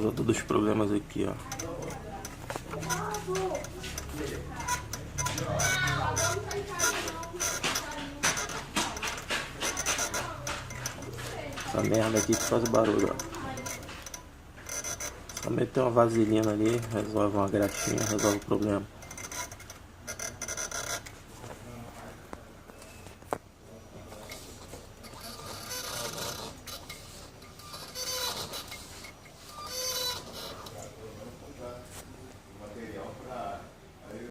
causa dos problemas aqui, ó. Essa merda aqui que faz barulho, ó. Só meter uma vaselina ali, resolve uma graxinha, resolve o problema.